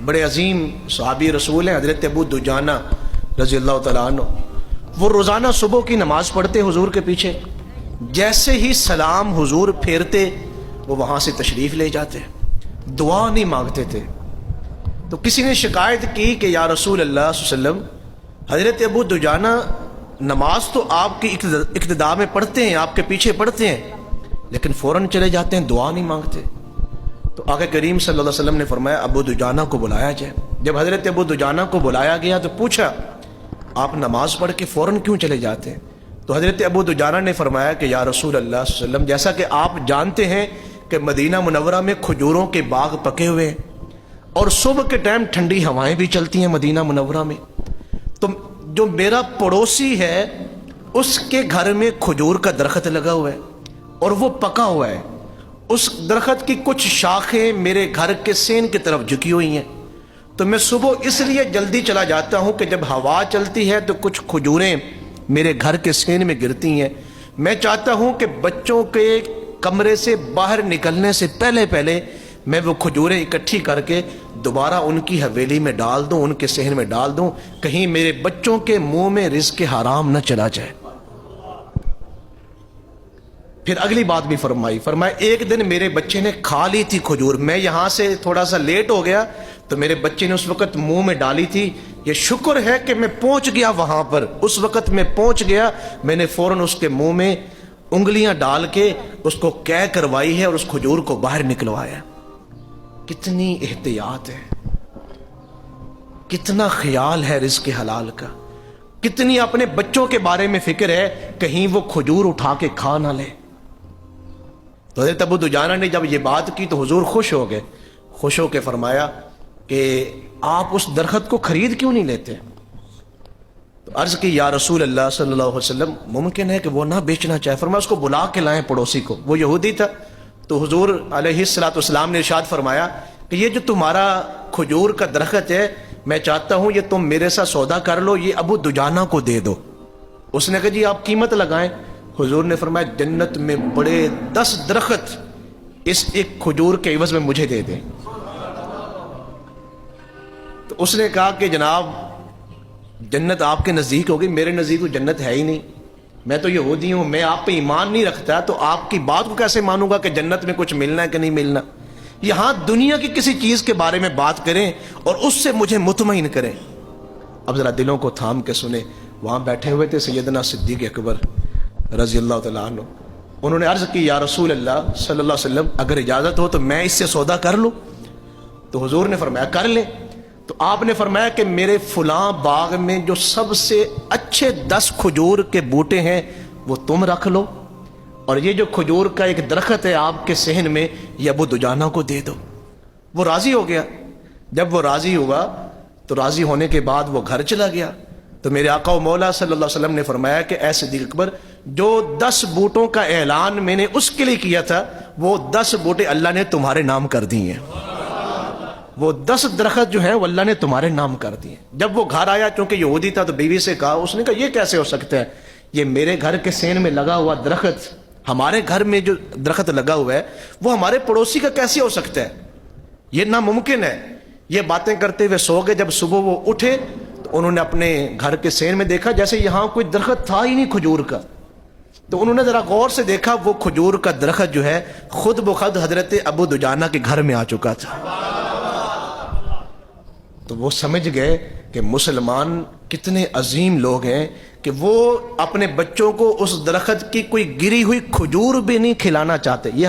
بڑے عظیم صحابی رسول ہیں حضرت ابو دجانہ رضی اللہ تعالیٰ عنہ. وہ روزانہ صبح کی نماز پڑھتے حضور کے پیچھے، جیسے ہی سلام حضور پھیرتے وہ وہاں سے تشریف لے جاتے، دعا نہیں مانگتے تھے. تو کسی نے شکایت کی کہ یا رسول اللہ صلی اللہ علیہ وسلم، حضرت ابو دجانہ نماز تو آپ کی اقتداء میں پڑھتے ہیں، آپ کے پیچھے پڑھتے ہیں، لیکن فوراً چلے جاتے ہیں، دعا نہیں مانگتے. تو آقا کریم صلی اللہ علیہ وسلم نے فرمایا ابو دجانہ کو بلایا جائے. جب حضرت ابو دجانہ کو بلایا گیا تو پوچھا آپ نماز پڑھ کے فوراً کیوں چلے جاتے ہیں؟ تو حضرت ابو دجانہ نے فرمایا کہ یا رسول اللہ صلی اللہ علیہ وسلم، جیسا کہ آپ جانتے ہیں کہ مدینہ منورہ میں کھجوروں کے باغ پکے ہوئے ہیں اور صبح کے ٹائم ٹھنڈی ہوائیں بھی چلتی ہیں مدینہ منورہ میں، تو جو میرا پڑوسی ہے اس کے گھر میں کھجور کا درخت لگا ہوا ہے اور وہ پکا ہوا ہے. اس درخت کی کچھ شاخیں میرے گھر کے سین کی طرف جھکی ہوئی ہیں، تو میں صبح اس لیے جلدی چلا جاتا ہوں کہ جب ہوا چلتی ہے تو کچھ کھجوریں میرے گھر کے سین میں گرتی ہیں. میں چاہتا ہوں کہ بچوں کے کمرے سے باہر نکلنے سے پہلے میں وہ کھجوریں اکٹھی کر کے دوبارہ ان کی حویلی میں ڈال دوں، ان کے صحن میں ڈال دوں، کہیں میرے بچوں کے منہ میں رزق حرام نہ چلا جائے. پھر اگلی بات بھی فرمایا ایک دن میرے بچے نے کھا لی تھی کھجور، میں یہاں سے تھوڑا سا لیٹ ہو گیا تو میرے بچے نے اس وقت منہ میں ڈالی تھی، یہ شکر ہے کہ میں پہنچ گیا وہاں پر، اس وقت میں پہنچ گیا، میں نے فوراً اس کے منہ میں انگلیاں ڈال کے اس کو قے کروائی ہے اور اس کھجور کو باہر نکلوایا. کتنی احتیاط ہے، کتنا خیال ہے رزق حلال کا، کتنی اپنے بچوں کے بارے میں فکر ہے، کہیں وہ کھجور اٹھا کے کھا نہ لے. تو حضرت ابو دجانہ نے جب یہ بات کی تو حضور خوش ہو گئے، خوش ہو کے فرمایا کہ آپ اس درخت کو خرید کیوں نہیں لیتے؟ تو عرض کی یا رسول اللہ صلی اللہ علیہ وسلم، ممکن ہے کہ وہ نہ بیچنا چاہے. فرمایا اس کو بلا کے لائیں پڑوسی کو، وہ یہودی تھا. تو حضور علیہ الصلوۃ والسلام نے ارشاد فرمایا کہ یہ جو تمہارا کھجور کا درخت ہے، میں چاہتا ہوں یہ تم میرے ساتھ سودا کر لو، یہ ابو دجانہ کو دے دو. اس نے کہا جی آپ قیمت لگائیں. حضور نے فرمایا جنت میں بڑے 10 درخت اس ایک کھجور کے عوض میں مجھے دے دیں. تو اس نے کہا کہ جناب جنت آپ کے نزدیک ہوگی، میرے نزدیک تو جنت ہے ہی نہیں، میں تو یہودی ہوں، میں آپ پہ ایمان نہیں رکھتا، تو آپ کی بات کو کیسے مانوں گا کہ جنت میں کچھ ملنا ہے کہ نہیں ملنا. یہاں دنیا کی کسی چیز کے بارے میں بات کریں اور اس سے مجھے مطمئن کریں. اب ذرا دلوں کو تھام کے سنیں. وہاں بیٹھے ہوئے تھے سیدنا صدیق اکبر رضی اللہ تعالیٰ عنہ. انہوں نے عرض کی یا رسول اللہ صلی اللہ علیہ وسلم، اگر اجازت ہو تو میں اس سے سودا کر لوں؟ تو حضور نے فرمایا کر لیں. تو آپ نے فرمایا کہ میرے فلاں باغ میں جو سب سے اچھے 10 کھجور کے بوٹے ہیں وہ تم رکھ لو، اور یہ جو کھجور کا ایک درخت ہے آپ کے صحن میں یہ ابو دجانہ کو دے دو. وہ راضی ہو گیا. جب وہ راضی ہوا تو راضی ہونے کے بعد وہ گھر چلا گیا. تو میرے آقا و مولا صلی اللہ علیہ وسلم نے فرمایا کہ اے صدیق اکبر، جو 10 بوٹوں کا اعلان میں نے اس کے لیے کیا تھا وہ 10 بوٹے اللہ نے تمہارے نام کر دیے ہیں. وہ 10 درخت جو ہیں وہ اللہ نے تمہارے نام کر دیے. جب وہ گھر آیا، چونکہ یہودی تھا، تو بیوی سے کہا، اس نے کہا یہ کیسے ہو سکتا ہے، یہ میرے گھر کے سین میں لگا ہوا درخت، ہمارے گھر میں جو درخت لگا ہوا ہے وہ ہمارے پڑوسی کا کیسے ہو سکتا ہے، یہ ناممکن ہے. یہ باتیں کرتے ہوئے سو گئے. جب صبح وہ اٹھے تو انہوں نے اپنے گھر کے سین میں دیکھا جیسے یہاں کوئی درخت تھا ہی نہیں کھجور کا. تو انہوں نے ذرا غور سے دیکھا، وہ کھجور کا درخت جو ہے خود بخود حضرت ابو دجانہ کے گھر میں آ چکا تھا. تو وہ سمجھ گئے کہ مسلمان کتنے عظیم لوگ ہیں کہ وہ اپنے بچوں کو اس درخت کی کوئی گری ہوئی کھجور بھی نہیں کھلانا چاہتے. یہ